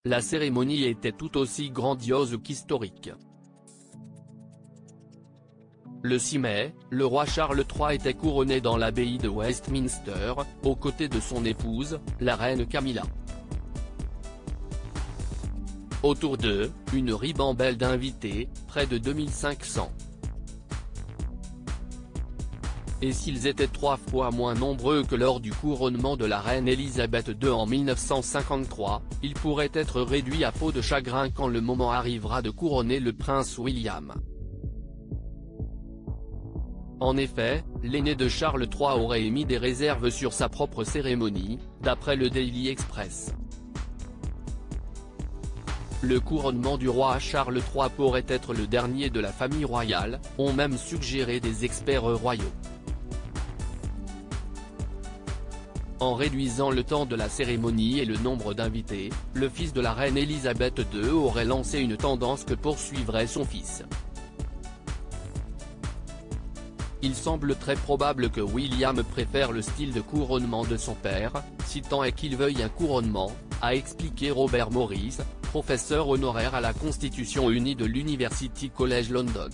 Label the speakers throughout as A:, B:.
A: la cérémonie était tout aussi grandiose qu'historique. Le 6 mai, le roi Charles III était couronné dans l'abbaye de Westminster, aux côtés de son épouse, la reine Camilla. Autour d'eux, une ribambelle d'invités, près de 2500. Et s'ils étaient 3 fois moins nombreux que lors du couronnement de la reine Elisabeth II en 1953, ils pourraient être réduits à peau de chagrin quand le moment arrivera de couronner le prince William. En effet, l'aîné de Charles III aurait émis des réserves sur sa propre cérémonie, d'après le Daily Express. Le couronnement du roi Charles III pourrait être le dernier de la famille royale, ont même suggéré des experts royaux. En réduisant le temps de la cérémonie et le nombre d'invités, le fils de la reine Elisabeth II aurait lancé une tendance que poursuivrait son fils. Il semble très probable que William préfère le style de couronnement de son père, si tant est qu'il veuille un couronnement, a expliqué Robert Morris, professeur honoraire à la Constitution Unie de l'University College London.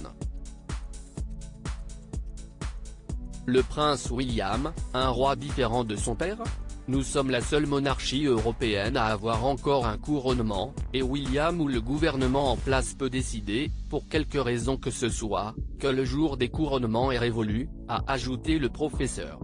A: Le prince William, un roi différent de son père ? Nous sommes la seule monarchie européenne à avoir encore un couronnement, et William ou le gouvernement en place peut décider, pour quelque raison que ce soit, que le jour des couronnements est révolu, a ajouté le professeur.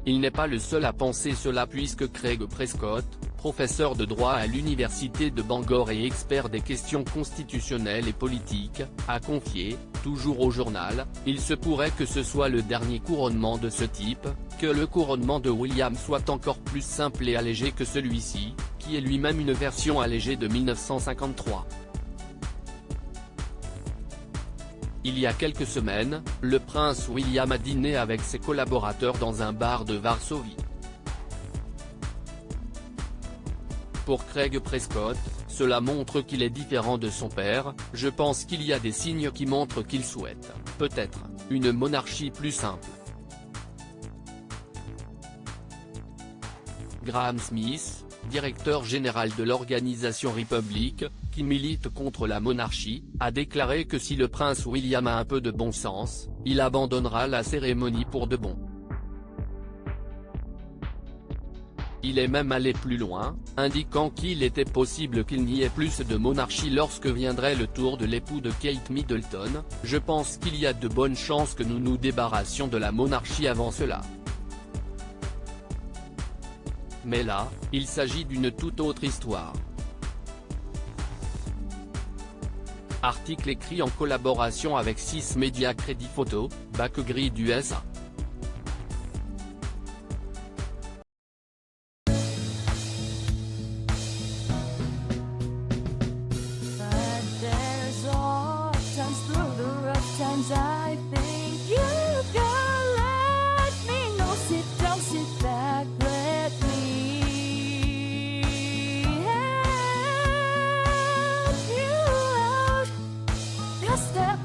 A: Il n'est pas le seul à penser cela puisque Craig Prescott, professeur de droit à l'université de Bangor et expert des questions constitutionnelles et politiques, a confié, toujours au journal, il se pourrait que ce soit le dernier couronnement de ce type, que le couronnement de William soit encore plus simple et allégé que celui-ci, qui est lui-même une version allégée de 1953. Il y a quelques semaines, le prince William a dîné avec ses collaborateurs dans un bar de Varsovie. Pour Craig Prescott, cela montre qu'il est différent de son père, je pense qu'il y a des signes qui montrent qu'il souhaite, peut-être, une monarchie plus simple. Graham Smith, directeur général de l'organisation Republic, qui milite contre la monarchie, a déclaré que si le prince William a un peu de bon sens, il abandonnera la cérémonie pour de bon. Il est même allé plus loin, indiquant qu'il était possible qu'il n'y ait plus de monarchie lorsque viendrait le tour de l'époux de Kate Middleton. Je pense qu'il y a de bonnes chances que nous nous débarrassions de la monarchie avant cela. Mais là, il s'agit d'une toute autre histoire. Article écrit en collaboration avec 6 médias Crédit Photo, Backgrid USA.
B: I think you can let me know. Sit back, let me help you out. Just step